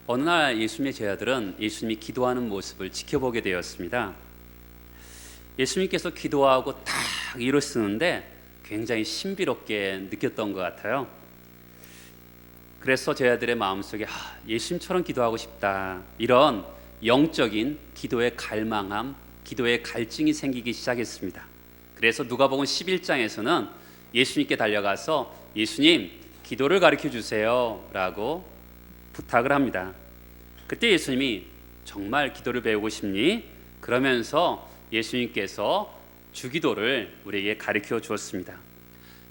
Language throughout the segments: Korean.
어느 날 예수님의 제자들은 예수님이 기도하는 모습을 지켜보게 되었습니다. 예수님께서 기도하고 딱 일어서는데 굉장히 신비롭게 느꼈던 것 같아요. 그래서 제자들의 마음속에 예수님처럼 기도하고 싶다, 이런 영적인 기도의 갈망함, 기도의 갈증이 생기기 시작했습니다. 그래서 누가복음 11장에서는 예수님께 달려가서 예수님, 기도를 가르쳐 주세요 라고 부탁을 합니다. 그때 예수님이 정말 기도를 배우고 싶니? 그러면서 예수님께서 주기도를 우리에게 가르쳐 주었습니다.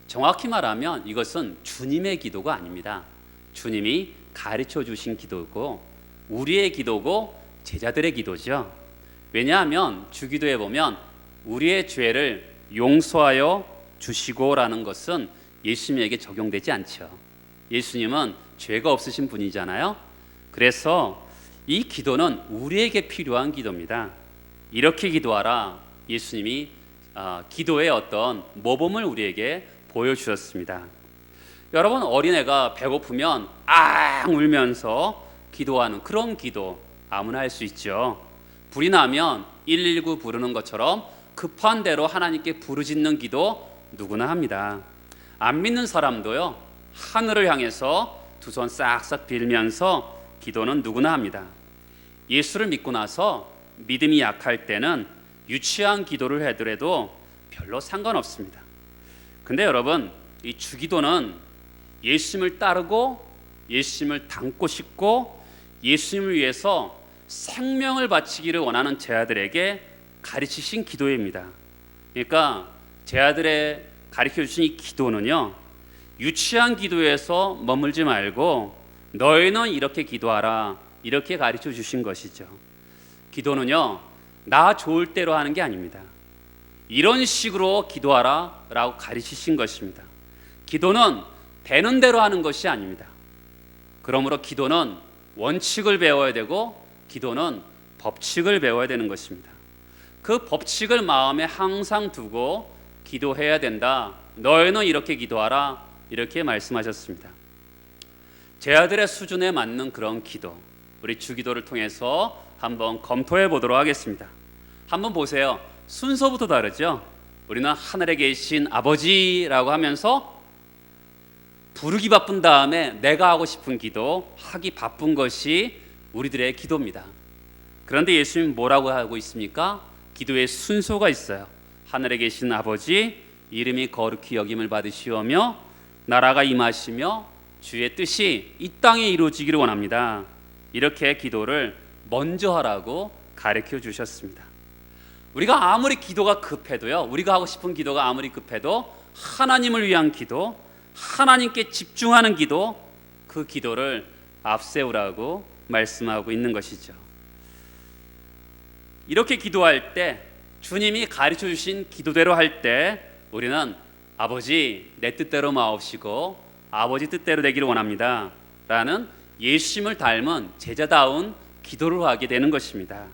정확히 말하면 이것은 주님의 기도가 아닙니다. 주님이 가르쳐 주신 기도고 우리의 기도고 제자들의 기도죠. 왜냐하면 주기도에 보면 우리의 죄를 용서하여 주시고라는 것은 예수님에게 적용되지 않죠. 예수님은 죄가 없으신 분이잖아요. 그래서 이 기도는 우리에게 필요한 기도입니다. 이렇게 기도하라, 예수님이 기도의 어떤 모범을 우리에게 보여주셨습니다. 여러분, 어린애가 배고프면 울면서 기도하는 그런 기도 아무나 할 수 있죠. 불이 나면 119 부르는 것처럼 급한 대로 하나님께 부르짖는 기도 누구나 합니다. 안 믿는 사람도요, 하늘을 향해서 두 손 싹싹 빌면서 기도는 누구나 합니다. 예수를 믿고 나서 믿음이 약할 때는 유치한 기도를 해더라도 별로 상관없습니다. 근데 여러분, 이 주기도는 예수님을 따르고 예수님을 닮고 싶고 예수님을 위해서 생명을 바치기를 원하는 제자들에게 가르치신 기도입니다. 그러니까 제자들의 가르쳐 주신 이 기도는요, 유치한 기도에서 머물지 말고 너희는 이렇게 기도하라, 이렇게 가르쳐 주신 것이죠. 기도는요, 나 좋을 대로 하는 게 아닙니다. 이런 식으로 기도하라 라고 가르치신 것입니다. 기도는 되는 대로 하는 것이 아닙니다. 그러므로 기도는 원칙을 배워야 되고 기도는 법칙을 배워야 되는 것입니다. 그 법칙을 마음에 항상 두고 기도해야 된다. 너희는 이렇게 기도하라, 이렇게 말씀하셨습니다. 제자들의 수준에 맞는 그런 기도, 우리 주기도를 통해서 한번 검토해 보도록 하겠습니다. 한번 보세요. 순서부터 다르죠. 우리는 하늘에 계신 아버지라고 하면서 부르기 바쁜 다음에 내가 하고 싶은 기도 하기 바쁜 것이 우리들의 기도입니다. 그런데 예수님 뭐라고 하고 있습니까? 기도의 순서가 있어요. 하늘에 계신 아버지, 이름이 거룩히 여김을 받으시오며 나라가 임하시며 주의 뜻이 이 땅에 이루어지기를 원합니다. 이렇게 기도를 먼저 하라고 가르쳐 주셨습니다. 우리가 아무리 기도가 급해도요, 우리가 하고 싶은 기도가 아무리 급해도 하나님을 위한 기도, 하나님께 집중하는 기도, 그 기도를 앞세우라고 말씀하고 있는 것이죠. 이렇게 기도할 때, 주님이 가르쳐 주신 기도대로 할 때 우리는 아버지 내 뜻대로 마옵시고 아버지 뜻대로 되기를 원합니다 라는 예수님을 닮은 제자다운 기도를 하게 되는 것입니다.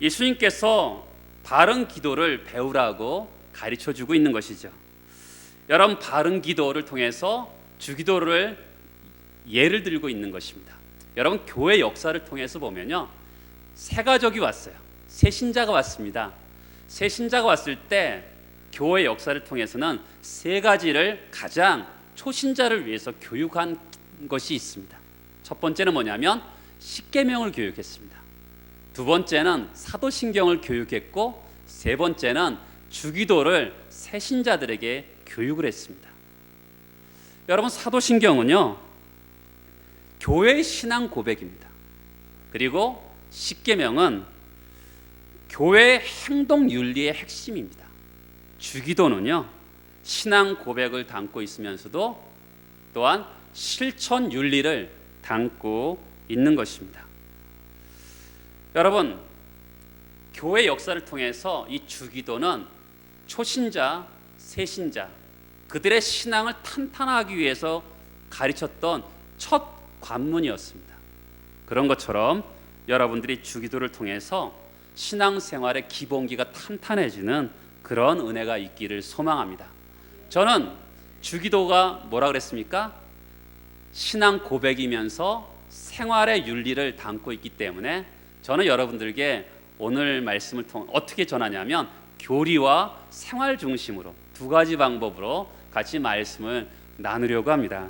예수님께서 바른 기도를 배우라고 가르쳐 주고 있는 것이죠. 여러분, 바른 기도를 통해서 주기도를 예를 들고 있는 것입니다. 여러분, 교회 역사를 통해서 보면요, 새 가족이 왔어요. 새 신자가 왔습니다. 새 신자가 왔을 때 교회 역사를 통해서는 세 가지를 가장 초신자를 위해서 교육한 것이 있습니다. 첫 번째는 뭐냐면 십계명을 교육했습니다. 두 번째는 사도신경을 교육했고 세 번째는 주기도를 새 신자들에게 교육을 했습니다. 여러분, 사도신경은요, 교회의 신앙 고백입니다. 그리고 십계명은 교회의 행동 윤리의 핵심입니다. 주기도는요, 신앙 고백을 담고 있으면서도 또한 실천 윤리를 담고 있는 것입니다. 여러분, 교회 역사를 통해서 이 주기도는 초신자, 새신자, 그들의 신앙을 탄탄하기 위해서 가르쳤던 첫 관문이었습니다. 그런 것처럼 여러분들이 주기도를 통해서 신앙생활의 기본기가 탄탄해지는 그런 은혜가 있기를 소망합니다. 저는 주기도가 뭐라 그랬습니까? 신앙 고백이면서 생활의 윤리를 담고 있기 때문에 저는 여러분들께 오늘 말씀을 통해 어떻게 전하냐면 교리와 생활 중심으로 두 가지 방법으로 같이 말씀을 나누려고 합니다.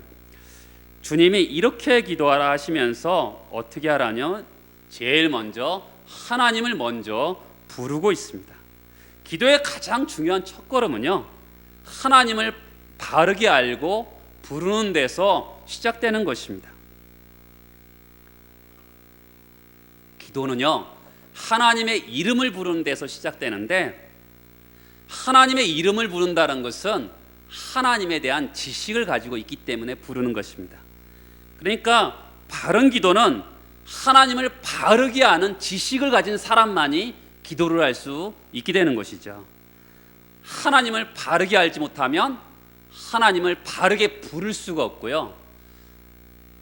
주님이 이렇게 기도하라 하시면서 어떻게 하라뇨? 제일 먼저 하나님을 먼저 부르고 있습니다. 기도의 가장 중요한 첫걸음은요, 하나님을 바르게 알고 부르는 데서 시작되는 것입니다. 기도는요, 하나님의 이름을 부르는 데서 시작되는데, 하나님의 이름을 부른다는 것은 하나님에 대한 지식을 가지고 있기 때문에 부르는 것입니다. 그러니까 바른 기도는 하나님을 바르게 아는 지식을 가진 사람만이 기도를 할 수 있게 되는 것이죠. 하나님을 바르게 알지 못하면 하나님을 바르게 부를 수가 없고요,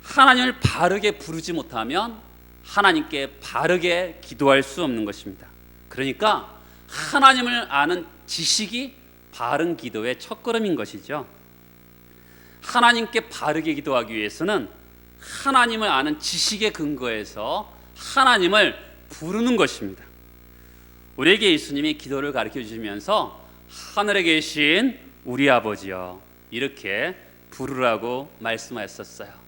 하나님을 바르게 부르지 못하면 하나님께 바르게 기도할 수 없는 것입니다. 그러니까 하나님을 아는 지식이 바른 기도의 첫걸음인 것이죠. 하나님께 바르게 기도하기 위해서는 하나님을 아는 지식에 근거해서 하나님을 부르는 것입니다. 우리에게 예수님이 기도를 가르쳐 주시면서 하늘에 계신 우리 아버지여 이렇게 부르라고 말씀하셨어요.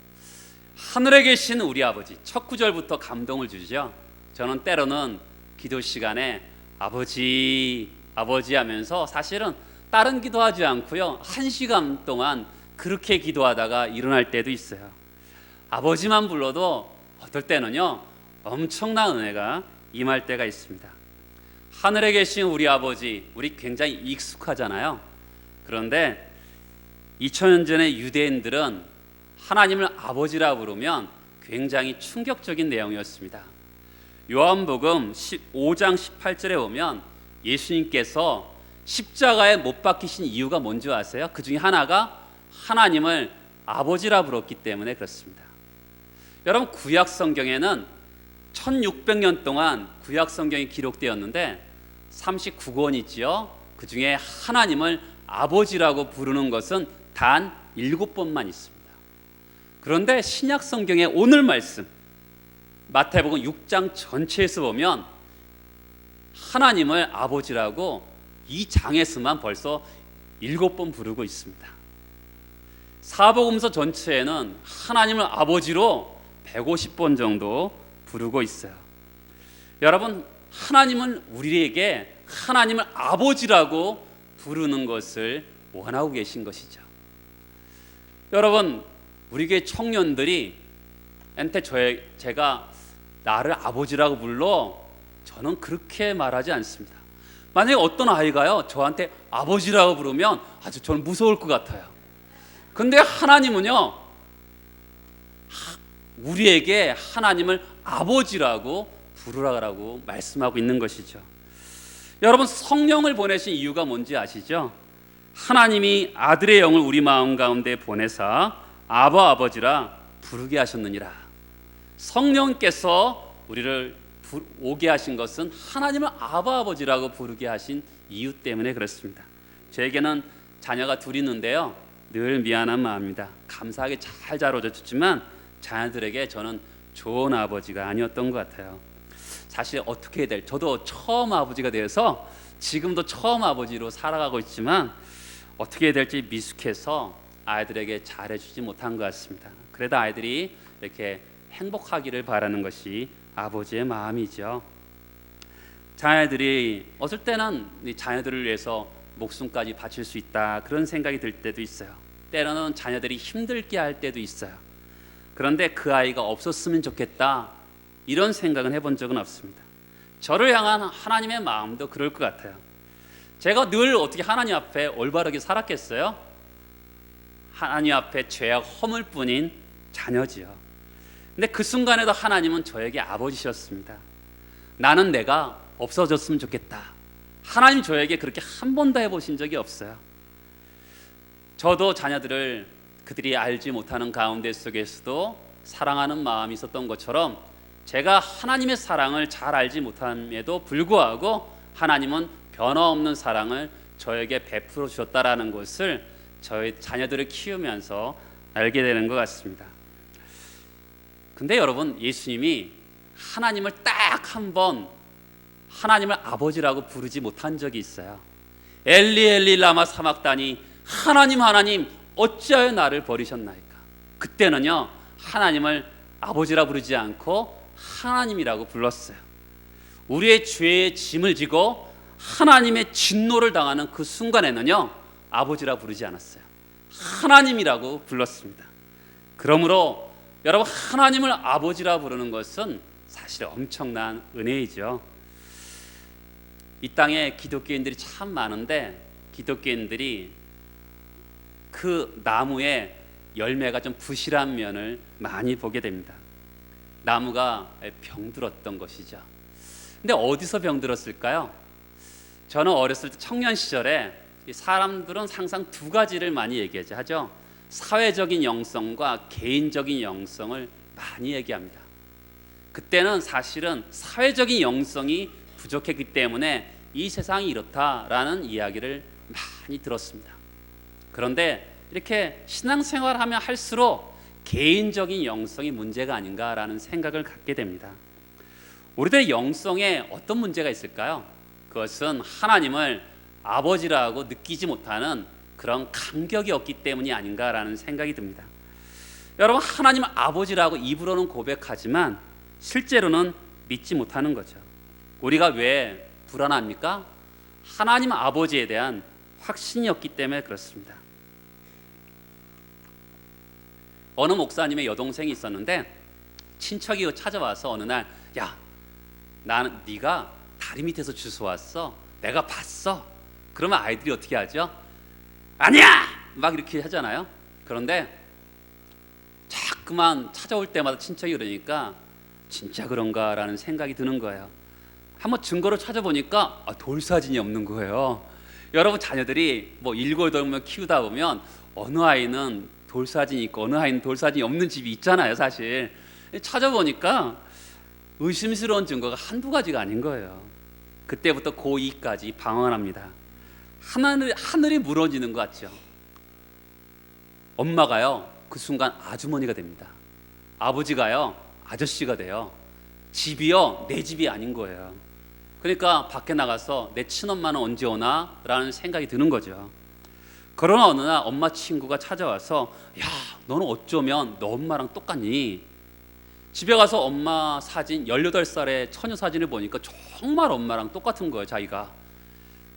하늘에 계신 우리 아버지, 첫 구절부터 감동을 주죠. 저는 때로는 기도 시간에 아버지 아버지 하면서 사실은 다른 기도하지 않고요, 1시간 동안 그렇게 기도하다가 일어날 때도 있어요. 아버지만 불러도 어떨 때는요, 엄청난 은혜가 임할 때가 있습니다. 하늘에 계신 우리 아버지, 우리 굉장히 익숙하잖아요. 그런데 2000년 전의 유대인들은 하나님을 아버지라 부르면 굉장히 충격적인 내용이었습니다. 요한복음 5장 18절에 보면 예수님께서 십자가에 못 박히신 이유가 뭔지 아세요? 그 중에 하나가 하나님을 아버지라 불렀기 때문에 그렇습니다. 여러분, 구약 성경에는 1600년 동안 구약 성경이 기록되었는데 39권 있지요. 그 중에 하나님을 아버지라고 부르는 것은 단 7번만 있습니다. 그런데 신약 성경의 오늘 말씀 마태복음 6장 전체에서 보면 하나님을 아버지라고 이 장에서만 벌써 7번 부르고 있습니다. 사복음서 전체에는 하나님을 아버지로 150번 정도 부르고 있어요. 여러분, 하나님은 우리에게 하나님을 아버지라고 부르는 것을 원하고 계신 것이죠. 여러분, 우리 교회 청년들이 제가 나를 아버지라고 불러, 저는 그렇게 말하지 않습니다. 만약에 어떤 아이가요 저한테 아버지라고 부르면 아주 저는 무서울 것 같아요. 근데 하나님은요, 우리에게 하나님을 아버지라고 부르라고 말씀하고 있는 것이죠. 여러분, 성령을 보내신 이유가 뭔지 아시죠? 하나님이 아들의 영을 우리 마음 가운데 보내사 아바 아버지라 부르게 하셨느니라. 성령께서 우리를 오게 하신 것은 하나님을 아바 아버지라고 부르게 하신 이유 때문에 그렇습니다. 저에게는 자녀가 둘 있는데요, 늘 미안한 마음입니다. 감사하게 잘 자라줬지만 자녀들에게 저는 좋은 아버지가 아니었던 것 같아요. 사실 어떻게 해야 저도 처음 아버지가 되어서 지금도 처음 아버지로 살아가고 있지만 어떻게 해야 될지 미숙해서 아이들에게 잘해주지 못한 것 같습니다. 그래도 아이들이 이렇게 행복하기를 바라는 것이 아버지의 마음이죠. 자녀들이 어떨 때는 자녀들을 위해서 목숨까지 바칠 수 있다, 그런 생각이 들 때도 있어요. 때로는 자녀들이 힘들게 할 때도 있어요. 그런데 그 아이가 없었으면 좋겠다, 이런 생각은 해본 적은 없습니다. 저를 향한 하나님의 마음도 그럴 것 같아요. 제가 늘 어떻게 하나님 앞에 올바르게 살았겠어요? 하나님 앞에 죄악 허물 뿐인 자녀지요. 근데 그 순간에도 하나님은 저에게 아버지셨습니다. 나는 내가 없어졌으면 좋겠다, 하나님 저에게 그렇게 한 번도 해보신 적이 없어요. 저도 자녀들을 그들이 알지 못하는 가운데 속에서도 사랑하는 마음이 있었던 것처럼 제가 하나님의 사랑을 잘 알지 못함에도 불구하고 하나님은 변화없는 사랑을 저에게 베풀어 주셨다라는 것을 저희 자녀들을 키우면서 알게 되는 것 같습니다. 근데 여러분, 예수님이 하나님을 딱 한 번 하나님을 아버지라고 부르지 못한 적이 있어요. 엘리 엘리 라마 사막다니, 하나님 하나님 어찌하여 나를 버리셨나이까. 그때는요, 하나님을 아버지라 부르지 않고 하나님이라고 불렀어요. 우리의 죄의 짐을 지고 하나님의 진노를 당하는 그 순간에는요, 아버지라 부르지 않았어요. 하나님이라고 불렀습니다. 그러므로 여러분, 하나님을 아버지라 부르는 것은 사실 엄청난 은혜이죠. 이 땅에 기독교인들이 참 많은데, 기독교인들이 그 나무의 열매가 좀 부실한 면을 많이 보게 됩니다. 나무가 병들었던 것이죠. 근데 어디서 병들었을까요? 저는 어렸을 때 청년 시절에 사람들은 항상 두 가지를 많이 얘기하죠. 사회적인 영성과 개인적인 영성을 많이 얘기합니다. 그때는 사실은 사회적인 영성이 부족했기 때문에 이 세상이 이렇다라는 이야기를 많이 들었습니다. 그런데 이렇게 신앙생활을 하면 할수록 개인적인 영성이 문제가 아닌가라는 생각을 갖게 됩니다. 우리들의 영성에 어떤 문제가 있을까요? 그것은 하나님을 아버지라고 느끼지 못하는 그런 감격이 없기 때문이 아닌가라는 생각이 듭니다. 여러분, 하나님을 아버지라고 입으로는 고백하지만 실제로는 믿지 못하는 거죠. 우리가 왜 불안합니까? 하나님 아버지에 대한 확신이 없기 때문에 그렇습니다. 어느 목사님의 여동생이 있었는데 친척이 찾아와서 어느 날, 야, 나는 네가 다리 밑에서 주워왔어, 내가 봤어. 그러면 아이들이 어떻게 하죠? 아니야! 막 이렇게 하잖아요. 그런데 자꾸만 찾아올 때마다 친척이 그러니까 진짜 그런가라는 생각이 드는 거예요. 한번 증거를 찾아보니까 돌사진이 없는 거예요. 여러분, 자녀들이 뭐 7, 8명 키우다 보면 어느 아이는 돌사진이 있고 어느 아이는 돌사진이 없는 집이 있잖아요. 사실 찾아보니까 의심스러운 증거가 한두 가지가 아닌 거예요. 그때부터 고2까지 방황합니다. 하늘이 무너지는 것 같죠. 엄마가요, 그 순간 아주머니가 됩니다. 아버지가요, 아저씨가 돼요. 집이요, 내 집이 아닌 거예요. 그러니까 밖에 나가서 내 친엄마는 언제 오나? 라는 생각이 드는 거죠. 그러나 어느 날 엄마 친구가 찾아와서, 야, 너는 어쩌면 너 엄마랑 똑같니? 집에 가서 엄마 사진, 18살의 처녀 사진을 보니까 정말 엄마랑 똑같은 거예요, 자기가.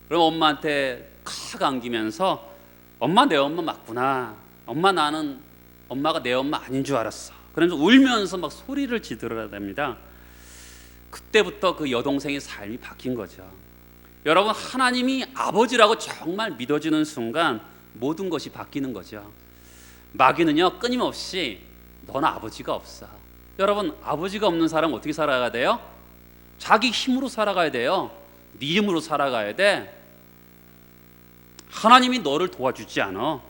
그럼 엄마한테 칵 안기면서, 엄마 내 엄마 맞구나. 엄마가 내 엄마 아닌 줄 알았어. 그러면서 울면서 막 소리를 지르더랍니다. 그때부터 그 여동생의 삶이 바뀐 거죠. 여러분, 하나님이 아버지라고 정말 믿어지는 순간 모든 것이 바뀌는 거죠. 마귀는요, 끊임없이 너는 아버지가 없어. 여러분, 아버지가 없는 사람 어떻게 살아가야 돼요? 자기 힘으로 살아가야 돼요. 네 힘으로 살아가야 돼. 하나님이 너를 도와주지 않아.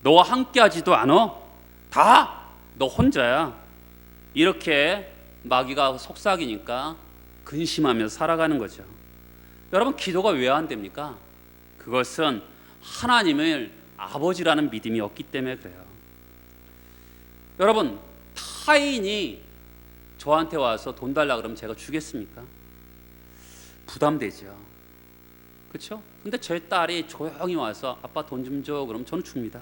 너와 함께하지도 않아. 다 너 혼자야. 이렇게 마귀가 속삭이니까 근심하면서 살아가는 거죠. 여러분, 기도가 왜 안 됩니까? 그것은 하나님을 아버지라는 믿음이 없기 때문에 그래요. 여러분, 타인이 저한테 와서 돈 달라 그러면 제가 주겠습니까? 부담되죠. 그렇죠? 근데 제 딸이 조용히 와서 아빠 돈 좀 줘 그러면 저는 줍니다.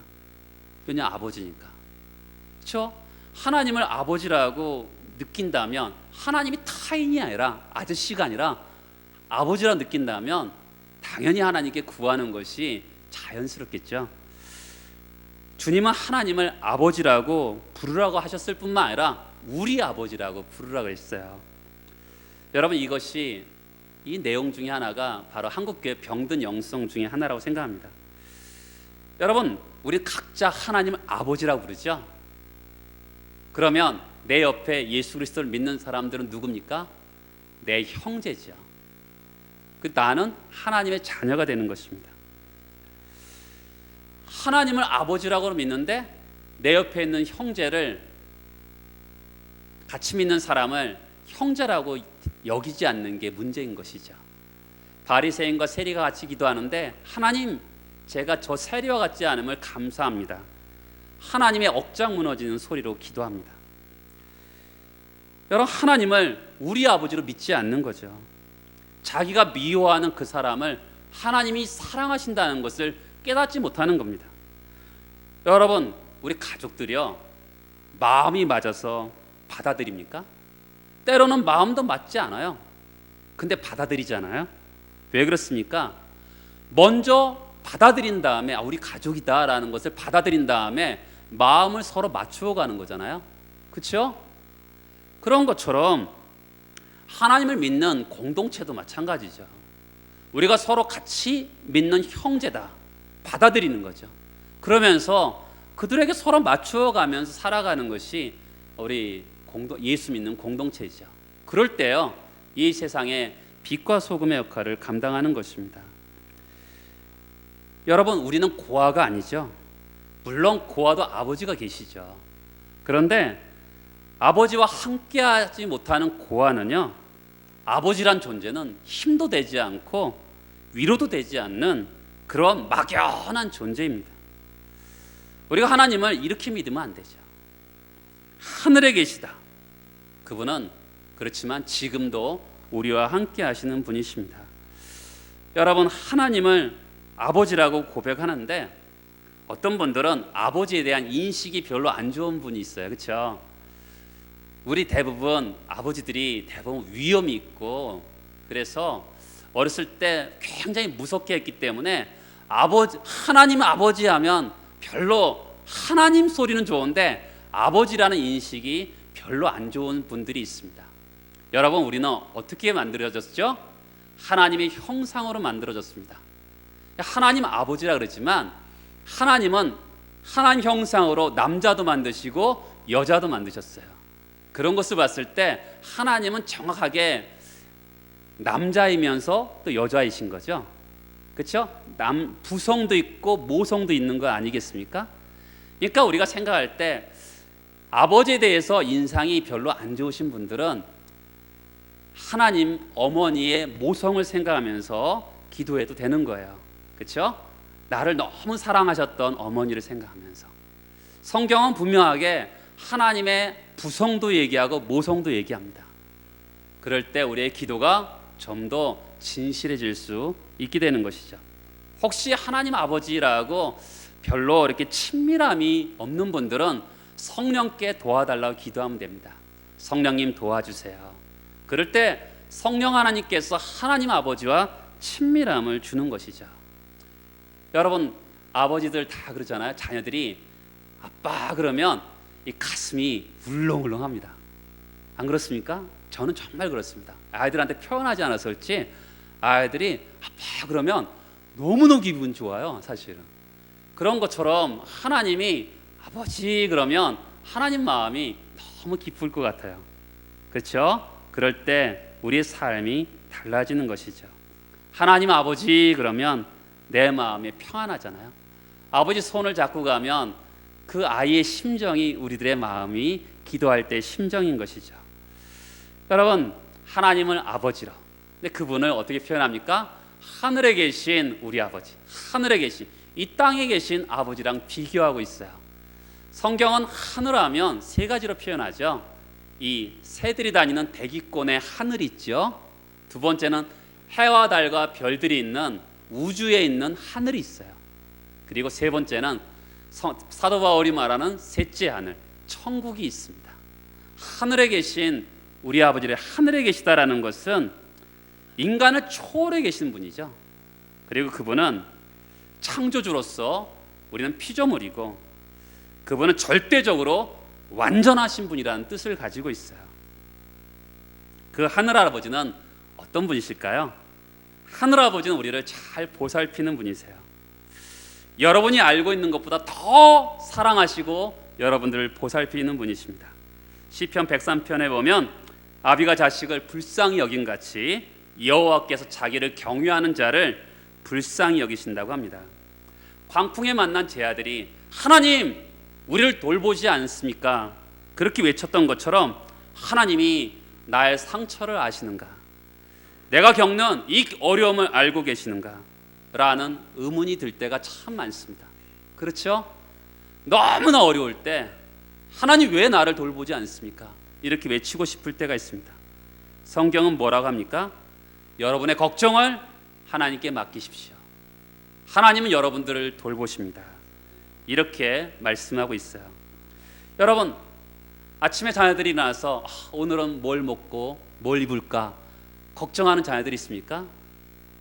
왜냐, 아버지니까. 그렇죠? 하나님을 아버지라고 느낀다면, 하나님이 타인이 아니라 아저씨가 아니라 아버지라 느낀다면 당연히 하나님께 구하는 것이 자연스럽겠죠. 주님은 하나님을 아버지라고 부르라고 하셨을 뿐만 아니라 우리 아버지라고 부르라고 했어요. 여러분, 이것이 이 내용 중에 하나가 바로 한국교회 병든 영성 중에 하나라고 생각합니다. 여러분, 우리 각자 하나님을 아버지라고 부르죠. 그러면 내 옆에 예수 그리스도를 믿는 사람들은 누굽니까? 내 형제죠. 나는 하나님의 자녀가 되는 것입니다. 하나님을 아버지라고 믿는데 내 옆에 있는 형제를, 같이 믿는 사람을 형제라고 여기지 않는 게 문제인 것이죠. 바리새인과 세리가 같이 기도하는데, 하나님, 제가 저 세리와 같지 않음을 감사합니다. 하나님의 억장 무너지는 소리로 기도합니다. 여러분, 하나님을 우리 아버지로 믿지 않는 거죠. 자기가 미워하는 그 사람을 하나님이 사랑하신다는 것을 깨닫지 못하는 겁니다. 여러분, 우리 가족들이요, 마음이 맞아서 받아들입니까? 때로는 마음도 맞지 않아요. 근데 받아들이잖아요. 왜 그렇습니까? 먼저 받아들인 다음에 우리 가족이다라는 것을 받아들인 다음에 마음을 서로 맞추어 가는 거잖아요. 그렇죠? 그런 것처럼 하나님을 믿는 공동체도 마찬가지죠. 우리가 서로 같이 믿는 형제다, 받아들이는 거죠. 그러면서 그들에게 서로 맞추어 가면서 살아가는 것이 우리 예수 믿는 공동체이죠. 그럴 때요, 이 세상에 빛과 소금의 역할을 감당하는 것입니다. 여러분, 우리는 고아가 아니죠. 물론 고아도 아버지가 계시죠. 그런데 아버지와 함께하지 못하는 고아는요, 아버지란 존재는 힘도 되지 않고 위로도 되지 않는 그런 막연한 존재입니다. 우리가 하나님을 이렇게 믿으면 안 되죠. 하늘에 계시다. 그분은 그렇지만 지금도 우리와 함께 하시는 분이십니다. 여러분, 하나님을 아버지라고 고백하는데 어떤 분들은 아버지에 대한 인식이 별로 안 좋은 분이 있어요. 그렇죠? 우리 대부분 아버지들이 대부분 위험이 있고, 그래서 어렸을 때 굉장히 무섭게 했기 때문에 하나님 아버지 하면 별로, 하나님 소리는 좋은데 아버지라는 인식이 별로 안 좋은 분들이 있습니다. 여러분, 우리는 어떻게 만들어졌죠? 하나님의 형상으로 만들어졌습니다. 하나님 아버지라 그러지만 하나님은 하나님 형상으로 남자도 만드시고 여자도 만드셨어요. 그런 것을 봤을 때 하나님은 정확하게 남자이면서 또 여자이신 거죠. 그렇죠? 부성도 있고 모성도 있는 거 아니겠습니까? 그러니까 우리가 생각할 때 아버지에 대해서 인상이 별로 안 좋으신 분들은 하나님 어머니의 모성을 생각하면서 기도해도 되는 거예요. 그렇죠? 나를 너무 사랑하셨던 어머니를 생각하면서. 성경은 분명하게 하나님의 부성도 얘기하고 모성도 얘기합니다. 그럴 때 우리의 기도가 좀 더 진실해질 수 있게 되는 것이죠. 혹시 하나님 아버지라고 별로 이렇게 친밀함이 없는 분들은 성령께 도와달라고 기도하면 됩니다. 성령님 도와주세요. 그럴 때 성령 하나님께서 하나님 아버지와 친밀함을 주는 것이죠. 여러분, 아버지들 다 그러잖아요. 자녀들이 아빠 그러면 이 가슴이 울렁울렁합니다. 안 그렇습니까? 저는 정말 그렇습니다. 아이들한테 표현하지 않아서 그렇지 아이들이 아빠 그러면 너무너무 기분 좋아요. 사실은 그런 것처럼 하나님이 아버지 그러면 하나님 마음이 너무 기쁠 것 같아요. 그렇죠? 그럴 때 우리의 삶이 달라지는 것이죠. 하나님 아버지 그러면 내 마음이 평안하잖아요. 아버지 손을 잡고 가면 그 아이의 심정이 우리들의 마음이 기도할 때 심정인 것이죠. 여러분, 하나님을 아버지로, 근데 그분을 어떻게 표현합니까? 하늘에 계신 우리 아버지, 하늘에 계신 이 땅에 계신 아버지랑 비교하고 있어요. 성경은 하늘하면 세 가지로 표현하죠. 이 새들이 다니는 대기권의 하늘이 있죠. 두 번째는 해와 달과 별들이 있는 우주에 있는 하늘이 있어요. 그리고 세 번째는 사도 바울이 말하는 셋째 하늘, 천국이 있습니다. 하늘에 계신 우리 아버지를 하늘에 계시다라는 것은 인간을 초월해 계신 분이죠. 그리고 그분은 창조주로서 우리는 피조물이고 그분은 절대적으로 완전하신 분이라는 뜻을 가지고 있어요. 그 하늘 아버지는 어떤 분이실까요? 하늘 아버지는 우리를 잘 보살피는 분이세요. 여러분이 알고 있는 것보다 더 사랑하시고 여러분들을 보살피는 분이십니다. 시편 103편에 보면 아비가 자식을 불쌍히 여긴 같이 여호와께서 자기를 경외하는 자를 불쌍히 여기신다고 합니다. 광풍에 만난 제 아들이 하나님 우리를 돌보지 않습니까? 그렇게 외쳤던 것처럼 하나님이 나의 상처를 아시는가? 내가 겪는 이 어려움을 알고 계시는가? 라는 의문이 들 때가 참 많습니다. 그렇죠? 너무나 어려울 때 하나님 왜 나를 돌보지 않습니까? 이렇게 외치고 싶을 때가 있습니다. 성경은 뭐라고 합니까? 여러분의 걱정을 하나님께 맡기십시오. 하나님은 여러분들을 돌보십니다. 이렇게 말씀하고 있어요. 여러분, 아침에 자녀들이 일어나서 오늘은 뭘 먹고 뭘 입을까 걱정하는 자녀들이 있습니까?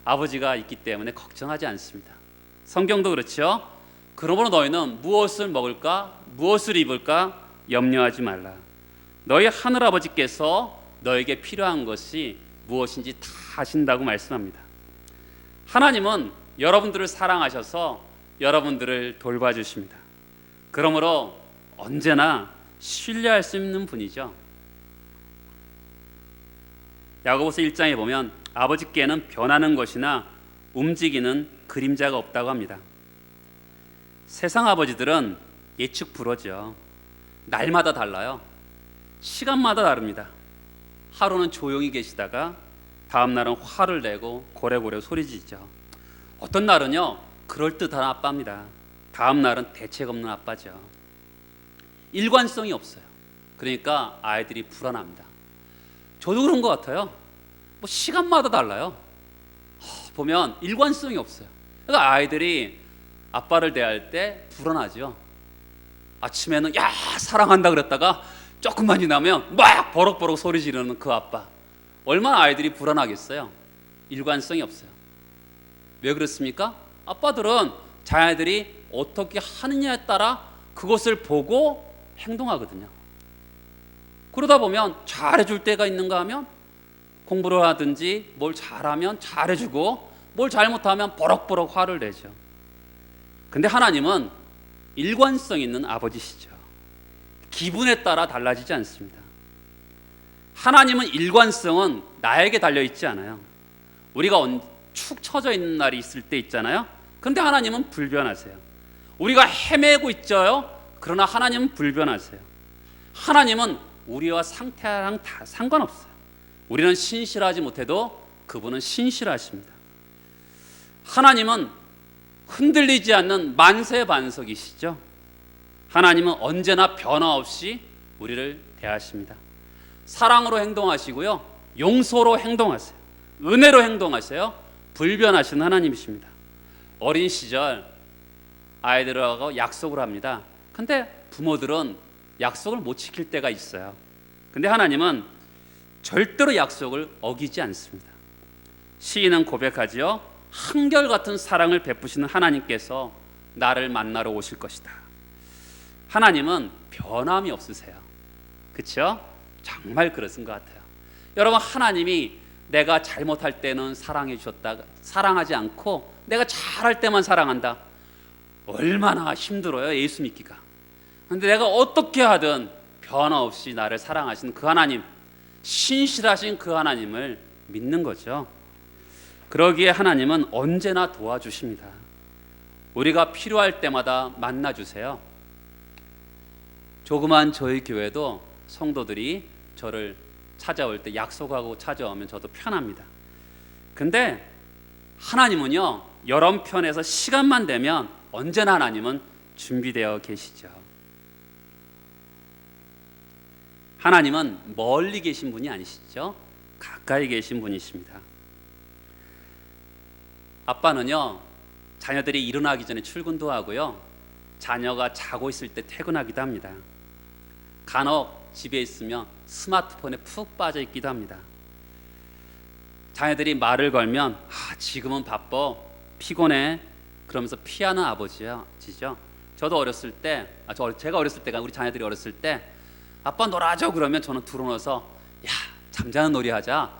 아버지가 있기 때문에 걱정하지 않습니다. 성경도 그렇죠. 그러므로 너희는 무엇을 먹을까 무엇을 입을까 염려하지 말라. 너희 하늘 아버지께서 너에게 필요한 것이 무엇인지 다 아신다고 말씀합니다. 하나님은 여러분들을 사랑하셔서 여러분들을 돌봐주십니다. 그러므로 언제나 신뢰할 수 있는 분이죠. 야고보서 1장에 보면 아버지께는 변하는 것이나 움직이는 그림자가 없다고 합니다. 세상 아버지들은 예측 불허죠. 날마다 달라요. 시간마다 다릅니다. 하루는 조용히 계시다가 다음 날은 화를 내고 고래고래 소리지죠. 어떤 날은요 그럴듯한 아빠입니다. 다음 날은 대책 없는 아빠죠. 일관성이 없어요. 그러니까 아이들이 불안합니다. 저도 그런 것 같아요. 뭐 시간마다 달라요. 보면 일관성이 없어요. 그러니까 아이들이 아빠를 대할 때 불안하죠. 아침에는 야 사랑한다 그랬다가 조금만 지나면 막 버럭버럭 소리 지르는 그 아빠. 얼마나 아이들이 불안하겠어요. 일관성이 없어요. 왜 그렇습니까? 아빠들은 자녀들이 어떻게 하느냐에 따라 그것을 보고 행동하거든요. 그러다 보면 잘해줄 때가 있는가 하면 공부를 하든지 뭘 잘하면 잘해주고 뭘 잘못하면 버럭버럭 화를 내죠. 근데 하나님은 일관성 있는 아버지시죠. 기분에 따라 달라지지 않습니다. 하나님은 일관성은 나에게 달려있지 않아요. 우리가 축 처져 있는 날이 있을 때 있잖아요. 근데 하나님은 불변하세요. 우리가 헤매고 있죠. 그러나 하나님은 불변하세요. 하나님은 우리와 상태랑 다 상관없어요. 우리는 신실하지 못해도 그분은 신실하십니다. 하나님은 흔들리지 않는 만세반석이시죠. 하나님은 언제나 변화 없이 우리를 대하십니다. 사랑으로 행동하시고요, 용서로 행동하세요, 은혜로 행동하세요. 불변하신 하나님이십니다. 어린 시절 아이들하고 약속을 합니다. 근데 부모들은 약속을 못 지킬 때가 있어요. 근데 하나님은 절대로 약속을 어기지 않습니다. 시인은 고백하지요. 한결같은 사랑을 베푸시는 하나님께서 나를 만나러 오실 것이다. 하나님은 변함이 없으세요. 그렇죠? 정말 그러신 것 같아요. 여러분, 하나님이 내가 잘못할 때는 사랑해 주셨다가 사랑하지 않고 내가 잘할 때만 사랑한다. 얼마나 힘들어요, 예수 믿기가. 그런데 내가 어떻게 하든 변화 없이 나를 사랑하시는 그 하나님, 신실하신 그 하나님을 믿는 거죠. 그러기에 하나님은 언제나 도와주십니다. 우리가 필요할 때마다 만나주세요. 조그만 저희 교회도 성도들이 저를 찾아올 때 약속하고 찾아오면 저도 편합니다. 근데 하나님은요, 여러 편에서 시간만 되면 언제나 하나님은 준비되어 계시죠. 하나님은 멀리 계신 분이 아니시죠. 가까이 계신 분이십니다. 아빠는요, 자녀들이 일어나기 전에 출근도 하고요, 자녀가 자고 있을 때 퇴근하기도 합니다. 간혹 집에 있으면 스마트폰에 푹 빠져 있기도 합니다. 자녀들이 말을 걸면 지금은 바빠, 피곤해, 그러면서 피하는 아버지죠. 저도 어렸을 때, 제가 어렸을 때가 우리 자녀들이 어렸을 때 아빠 놀아줘 그러면 저는 들어놓아서 야 잠자는 놀이 하자.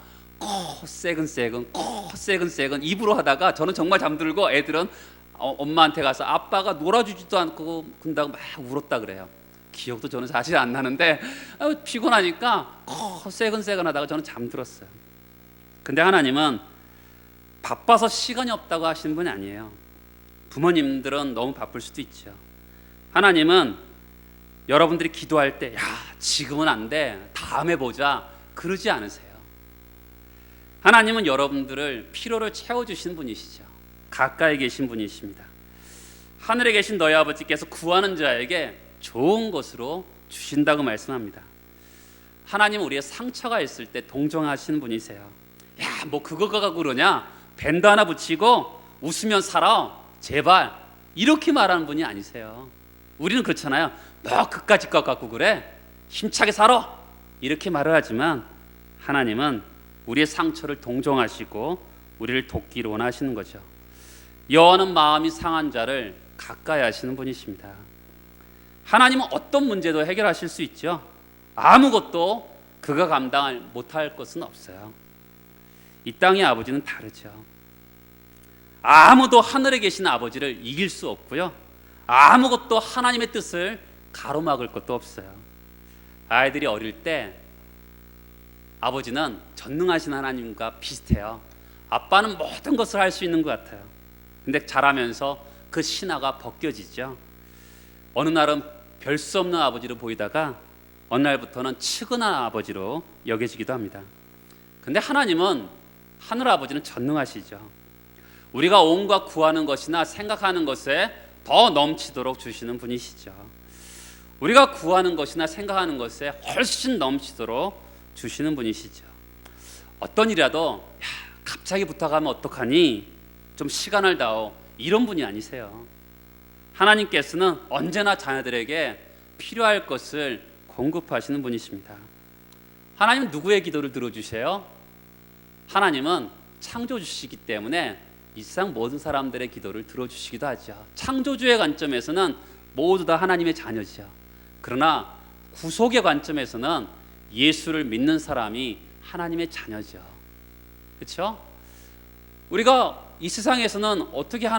세근세근 입으로 하다가 저는 정말 잠들고 애들은 엄마한테 가서 아빠가 놀아주지도 않고 군다고 막 울었다 그래요. 기억도 저는 사실 안 나는데 피곤하니까 세근세근 하다가 저는 잠들었어요. 근데 하나님은 바빠서 시간이 없다고 하시는 분이 아니에요. 부모님들은 너무 바쁠 수도 있죠. 하나님은 여러분들이 기도할 때 야 지금은 안 돼, 다음에 보자 그러지 않으세요. 하나님은 여러분들을 필요를 채워주시는 분이시죠. 가까이 계신 분이십니다. 하늘에 계신 너희 아버지께서 구하는 자에게 좋은 것으로 주신다고 말씀합니다. 하나님은 우리의 상처가 있을 때 동정하시는 분이세요. 야, 뭐 그거가 갖고 그러냐? 밴드 하나 붙이고 웃으면 살아. 제발. 이렇게 말하는 분이 아니세요. 우리는 그렇잖아요. 뭐 그까짓 것 갖고 그래? 힘차게 살아. 이렇게 말을 하지만 하나님은 우리의 상처를 동정하시고 우리를 돕기를 원하시는 거죠. 여호와는 마음이 상한 자를 가까이 하시는 분이십니다. 하나님은 어떤 문제도 해결하실 수 있죠. 아무것도 그가 감당을 못할 것은 없어요. 이 땅의 아버지는 다르죠. 아무도 하늘에 계신 아버지를 이길 수 없고요. 아무것도 하나님의 뜻을 가로막을 것도 없어요. 아이들이 어릴 때 아버지는 전능하신 하나님과 비슷해요. 아빠는 모든 것을 할 수 있는 것 같아요. 근데 자라면서 그 신화가 벗겨지죠. 어느 날은 별 수 없는 아버지로 보이다가 어느 날부터는 측은한 아버지로 여겨지기도 합니다. 근데 하나님은 하늘 아버지는 전능하시죠. 우리가 온갖 구하는 것이나 생각하는 것에 더 넘치도록 주시는 분이시죠. 우리가 구하는 것이나 생각하는 것에 훨씬 넘치도록 주시는 분이시죠. 어떤 일이라도 야, 갑자기 부탁하면 어떡하니? 좀 시간을 다오. 이런 분이 아니세요. 하나님께서는 언제나 자녀들에게 필요할 것을 공급하시는 분이십니다. 하나님은 누구의 기도를 들어주세요? 하나님은 창조주시기 때문에 이 세상 모든 사람들의 기도를 들어주시기도 하죠. 창조주의 관점에서는 모두 다 하나님의 자녀죠. 그러나 구속의 관점에서는 예수를 믿는 사람이 하나님의 자녀죠. 그렇죠? 우리가 이 세상에서는 어떻게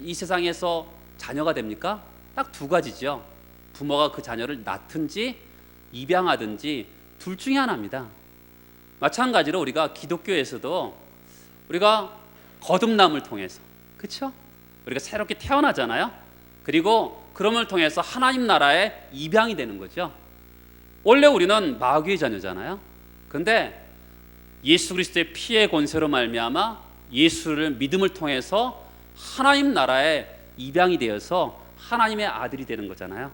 이 세상에서 자녀가 됩니까? 딱 두 가지죠. 부모가 그 자녀를 낳든지 입양하든지 둘 중에 하나입니다. 마찬가지로 우리가 기독교에서도 우리가 거듭남을 통해서, 그렇죠? 우리가 새롭게 태어나잖아요. 그리고 그럼을 통해서 하나님 나라에 입양이 되는 거죠. 원래 우리는 마귀의 자녀잖아요. 그런데 예수 그리스도의 피의 권세로 말미암아 예수를 믿음을 통해서 하나님 나라에 입양이 되어서 하나님의 아들이 되는 거잖아요.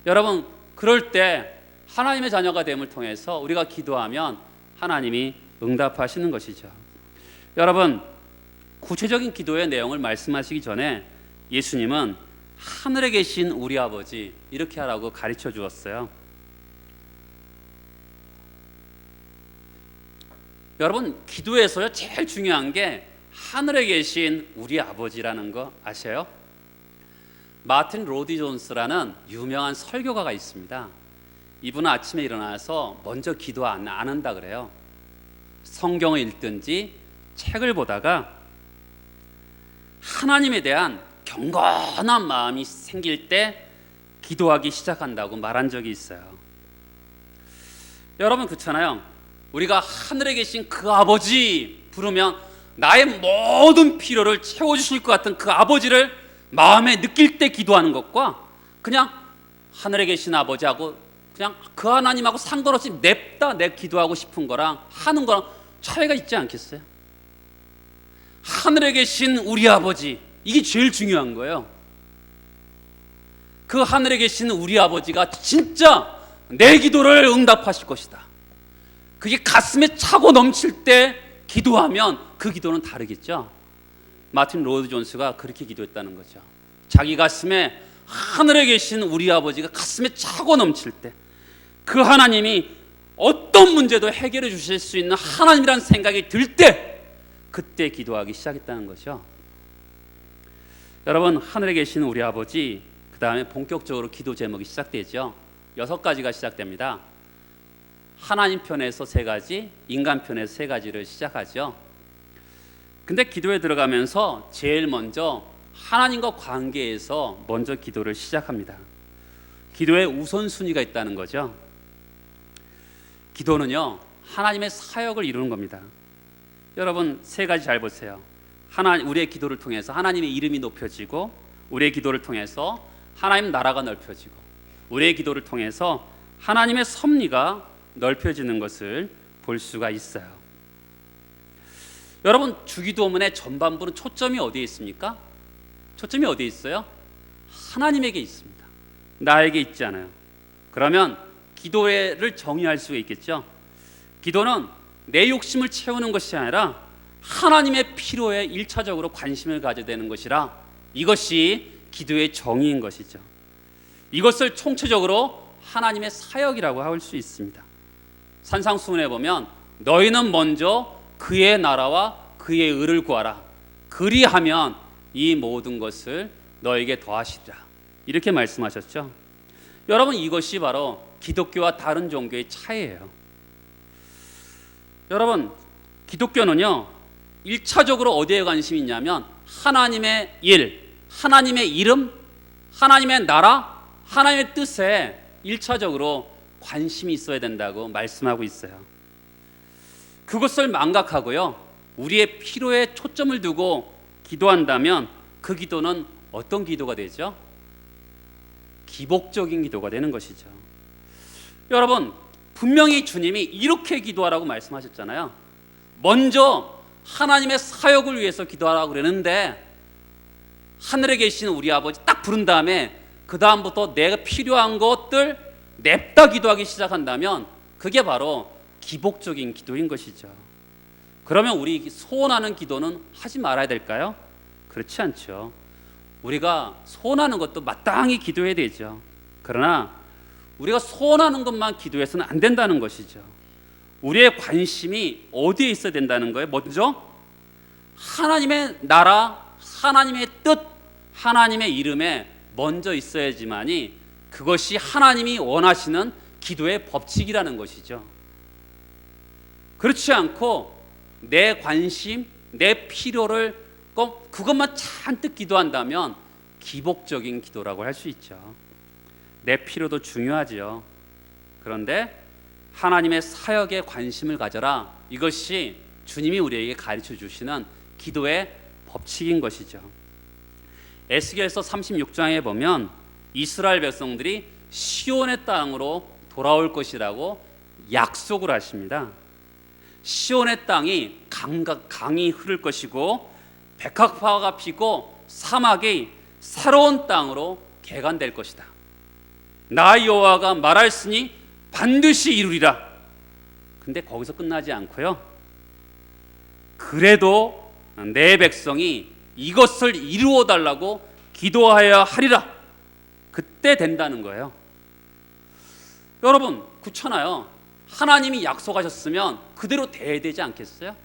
여러분, 그럴 때 하나님의 자녀가 됨을 통해서 우리가 기도하면 하나님이 응답하시는 것이죠. 여러분, 구체적인 기도의 내용을 말씀하시기 전에 예수님은 하늘에 계신 우리 아버지 이렇게 하라고 가르쳐 주었어요. 여러분, 기도에서요 제일 중요한 게 하늘에 계신 우리 아버지라는 거 아세요? 마틴 로디 존스라는 유명한 설교가가 있습니다. 이분은 아침에 일어나서 먼저 기도 안 한다 그래요. 성경을 읽든지 책을 보다가 하나님에 대한 경건한 마음이 생길 때 기도하기 시작한다고 말한 적이 있어요. 여러분, 그렇잖아요. 우리가 하늘에 계신 그 아버지 부르면 나의 모든 필요를 채워주실 것 같은 그 아버지를 마음에 느낄 때 기도하는 것과 그냥 하늘에 계신 아버지하고 그냥 그 하나님하고 상관없이 냅다 내 기도하고 싶은 거랑 하는 거랑 차이가 있지 않겠어요? 하늘에 계신 우리 아버지, 이게 제일 중요한 거예요. 그 하늘에 계신 우리 아버지가 진짜 내 기도를 응답하실 것이다. 그게 가슴에 차고 넘칠 때 기도하면 그 기도는 다르겠죠. 마틴 로드 존스가 그렇게 기도했다는 거죠. 자기 가슴에 하늘에 계신 우리 아버지가 가슴에 차고 넘칠 때 그 하나님이 어떤 문제도 해결해 주실 수 있는 하나님이라는 생각이 들 때 그때 기도하기 시작했다는 거죠. 여러분, 하늘에 계신 우리 아버지, 그 다음에 본격적으로 기도 제목이 시작되죠. 6가지가 시작됩니다. 하나님 편에서 3가지, 인간 편에서 3가지를 시작하죠. 근데 기도에 들어가면서 제일 먼저 하나님과 관계에서 먼저 기도를 시작합니다. 기도에 우선순위가 있다는 거죠. 기도는요, 하나님의 사역을 이루는 겁니다. 여러분, 3가지 잘 보세요. 우리의 기도를 통해서 하나님의 이름이 높여지고, 우리의 기도를 통해서 하나님 나라가 넓혀지고, 우리의 기도를 통해서 하나님의 섭리가 넓혀지는 것을 볼 수가 있어요. 여러분, 주기도문의 전반부는 초점이 어디에 있습니까? 초점이 어디에 있어요? 하나님에게 있습니다. 나에게 있지 않아요. 그러면 기도를 정의할 수가 있겠죠. 기도는 내 욕심을 채우는 것이 아니라 하나님의 필요에 일차적으로 관심을 가져야 되는 것이라, 이것이 기도의 정의인 것이죠. 이것을 총체적으로 하나님의 사역이라고 할 수 있습니다. 산상수훈에 보면 너희는 먼저 그의 나라와 그의 의를 구하라, 그리하면 이 모든 것을 너에게 더하시리라, 이렇게 말씀하셨죠. 여러분, 이것이 바로 기독교와 다른 종교의 차이예요. 여러분, 기독교는요, 일차적으로 어디에 관심이 있냐면 하나님의 일, 하나님의 이름, 하나님의 나라, 하나님의 뜻에 일차적으로 관심이 있어야 된다고 말씀하고 있어요. 그것을 망각하고요, 우리의 필요에 초점을 두고 기도한다면 그 기도는 어떤 기도가 되죠? 기복적인 기도가 되는 것이죠. 여러분, 분명히 주님이 이렇게 기도하라고 말씀하셨잖아요. 먼저 하나님의 사역을 위해서 기도하라고 그러는데, 하늘에 계신 우리 아버지 딱 부른 다음에 그 다음부터 내가 필요한 것들 냅다 기도하기 시작한다면 그게 바로 기복적인 기도인 것이죠. 그러면 우리 소원하는 기도는 하지 말아야 될까요? 그렇지 않죠. 우리가 소원하는 것도 마땅히 기도해야 되죠. 그러나 우리가 소원하는 것만 기도해서는 안 된다는 것이죠. 우리의 관심이 어디에 있어야 된다는 거예요? 먼저 하나님의 나라, 하나님의 뜻, 하나님의 이름에 먼저 있어야지만이 그것이 하나님이 원하시는 기도의 법칙이라는 것이죠. 그렇지 않고 내 관심, 내 필요를 그것만 잔뜩 기도한다면 기복적인 기도라고 할 수 있죠. 내 필요도 중요하지요. 그런데 하나님의 사역에 관심을 가져라, 이것이 주님이 우리에게 가르쳐 주시는 기도의 법칙인 것이죠. 에스겔서 36장에 보면 이스라엘 백성들이 시온의 땅으로 돌아올 것이라고 약속을 하십니다. 시온의 땅이 강이 흐를 것이고 백합화가 피고 사막이 새로운 땅으로 개간될 것이다. 나 여호와가 말하였으니 반드시 이루리라. 근데 거기서 끝나지 않고요, 그래도 내 백성이 이것을 이루어 달라고 기도하여야 하리라. 그때 된다는 거예요. 여러분, 그렇잖아요. 하나님이 약속하셨으면 그대로 돼야 되지 않겠어요?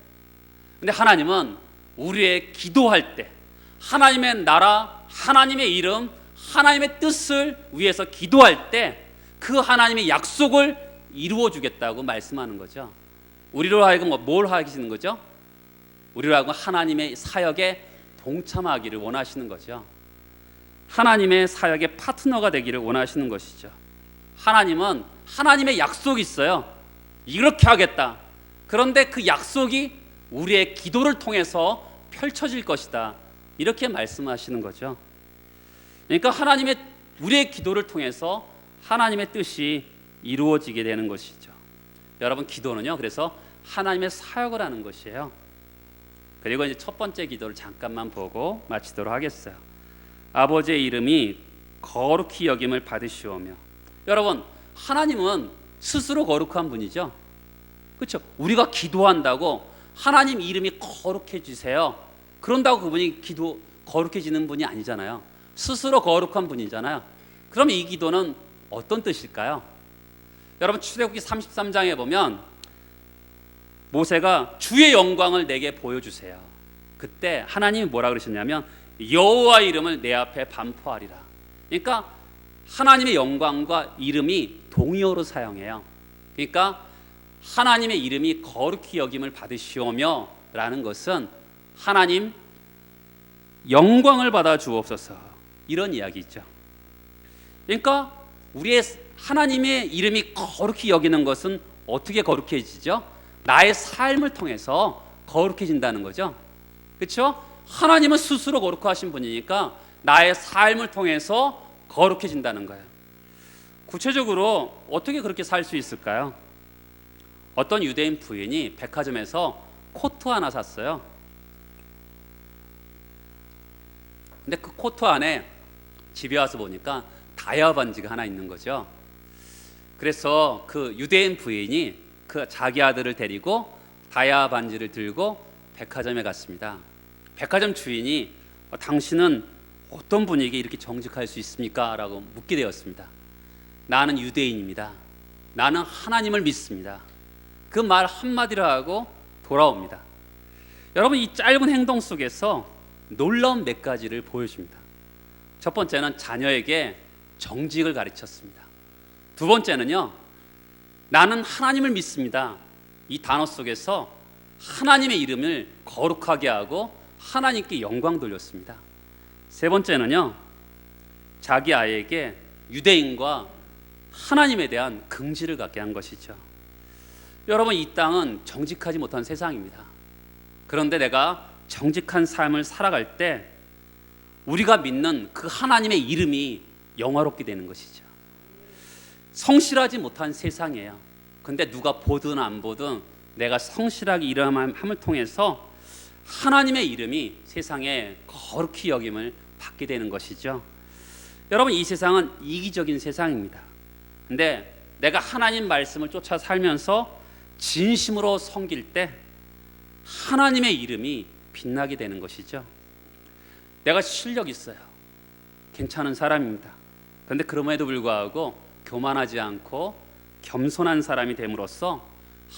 근데 하나님은 우리의 기도할 때 하나님의 나라, 하나님의 이름, 하나님의 뜻을 위해서 기도할 때 그 하나님의 약속을 이루어 주겠다고 말씀하는 거죠. 우리로 하여금 뭘 하시는 거죠? 우리로 하여금 하나님의 사역에 동참하기를 원하시는 거죠. 하나님의 사역의 파트너가 되기를 원하시는 것이죠. 하나님은 하나님의 약속이 있어요. 이렇게 하겠다. 그런데 그 약속이 우리의 기도를 통해서 펼쳐질 것이다, 이렇게 말씀하시는 거죠. 그러니까 우리의 기도를 통해서 하나님의 뜻이 이루어지게 되는 것이죠. 여러분, 기도는요, 그래서 하나님의 사역을 하는 것이에요. 그리고 이제 첫 번째 기도를 잠깐만 보고 마치도록 하겠어요. 아버지의 이름이 거룩히 여김을 받으시오며. 여러분, 하나님은 스스로 거룩한 분이죠. 그렇죠? 우리가 기도한다고 하나님 이름이 거룩해지세요, 그런다고 그분이 거룩해지는 분이 아니잖아요. 스스로 거룩한 분이잖아요. 그럼 이 기도는 어떤 뜻일까요? 여러분, 출애굽기 33장에 보면 모세가 주의 영광을 내게 보여주세요. 그때 하나님이 뭐라 그러셨냐면 여호와 이름을 내 앞에 반포하리라. 그러니까 하나님의 영광과 이름이 동의어로 사용해요. 그러니까 하나님의 이름이 거룩히 여김을 받으시오며 라는 것은 하나님 영광을 받아 주옵소서, 이런 이야기죠. 그러니까 우리의 하나님의 이름이 거룩히 여기는 것은 어떻게 거룩해지죠? 나의 삶을 통해서 거룩해진다는 거죠. 그렇죠? 하나님은 스스로 거룩하신 분이니까 나의 삶을 통해서 거룩해진다는 거예요. 구체적으로 어떻게 그렇게 살 수 있을까요? 어떤 유대인 부인이 백화점에서 코트 하나 샀어요. 근데 그 코트 안에 집에 와서 보니까 다이아 반지가 하나 있는 거죠. 그래서 그 유대인 부인이 그 자기 아들을 데리고 다이아 반지를 들고 백화점에 갔습니다. 백화점 주인이 당신은 어떤 분에게 이렇게 정직할 수 있습니까? 라고 묻게 되었습니다. 나는 유대인입니다. 나는 하나님을 믿습니다. 그 말 한마디로 하고 돌아옵니다. 여러분, 이 짧은 행동 속에서 놀라운 몇 가지를 보여줍니다. 첫 번째는 자녀에게 정직을 가르쳤습니다. 두 번째는요, 나는 하나님을 믿습니다. 이 단어 속에서 하나님의 이름을 거룩하게 하고 하나님께 영광 돌렸습니다. 세 번째는요, 자기 아이에게 유대인과 하나님에 대한 긍지를 갖게 한 것이죠. 여러분, 이 땅은 정직하지 못한 세상입니다. 그런데 내가 정직한 삶을 살아갈 때 우리가 믿는 그 하나님의 이름이 영화롭게 되는 것이죠. 성실하지 못한 세상이에요. 근데 누가 보든 안 보든 내가 성실하게 일함을 통해서 하나님의 이름이 세상에 거룩히 여김을 받게 되는 것이죠. 여러분, 이 세상은 이기적인 세상입니다. 근데 내가 하나님 말씀을 쫓아 살면서 진심으로 섬길 때 하나님의 이름이 빛나게 되는 것이죠. 내가 실력 있어요. 괜찮은 사람입니다. 그런데 그럼에도 불구하고 교만하지 않고 겸손한 사람이 됨으로써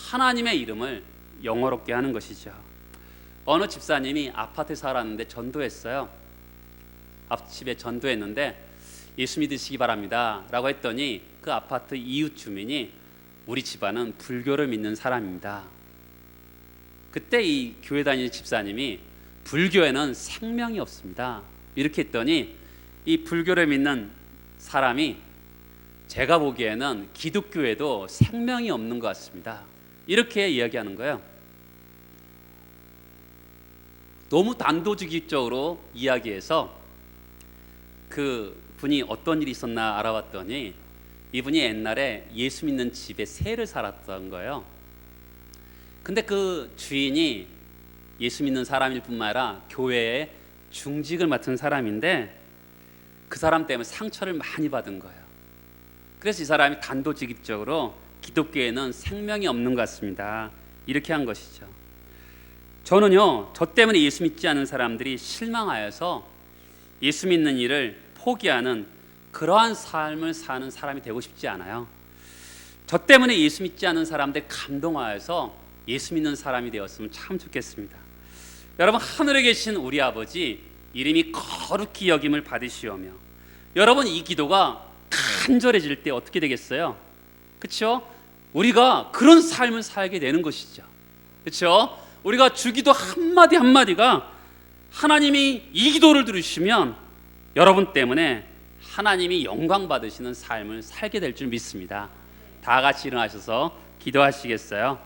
하나님의 이름을 영화롭게 하는 것이죠. 어느 집사님이 아파트에 살았는데 전도했어요. 앞집에 전도했는데 예수 믿으시기 바랍니다 라고 했더니 그 아파트 이웃 주민이 우리 집안은 불교를 믿는 사람입니다. 그때 이 교회 다니는 집사님이 불교에는 생명이 없습니다 이렇게 했더니 이 불교를 믿는 사람이 제가 보기에는 기독교에도 생명이 없는 것 같습니다 이렇게 이야기하는 거예요. 너무 단도직입적으로 이야기해서 그 분이 어떤 일이 있었나 알아봤더니 이분이 옛날에 예수 믿는 집에 새를 살았던 거예요. 근데 그 주인이 예수 믿는 사람일 뿐만 아니라 교회에 중직을 맡은 사람인데 그 사람 때문에 상처를 많이 받은 거예요. 그래서 이 사람이 단도직입적으로 기독교에는 생명이 없는 것 같습니다 이렇게 한 것이죠. 저는요, 저 때문에 예수 믿지 않는 사람들이 실망하여서 예수 믿는 일을 포기하는 그러한 삶을 사는 사람이 되고 싶지 않아요. 저 때문에 예수 믿지 않는 사람들 감동하여서 예수 믿는 사람이 되었으면 참 좋겠습니다. 여러분, 하늘에 계신 우리 아버지 이름이 거룩히 여김을 받으시오며, 여러분, 이 기도가 간절해질 때 어떻게 되겠어요? 그렇죠? 우리가 그런 삶을 살게 되는 것이죠. 그렇죠? 우리가 주기도 한마디 한마디가 하나님이 이 기도를 들으시면 여러분 때문에 하나님이 영광 받으시는 삶을 살게 될 줄 믿습니다. 다 같이 일어나셔서 기도하시겠어요?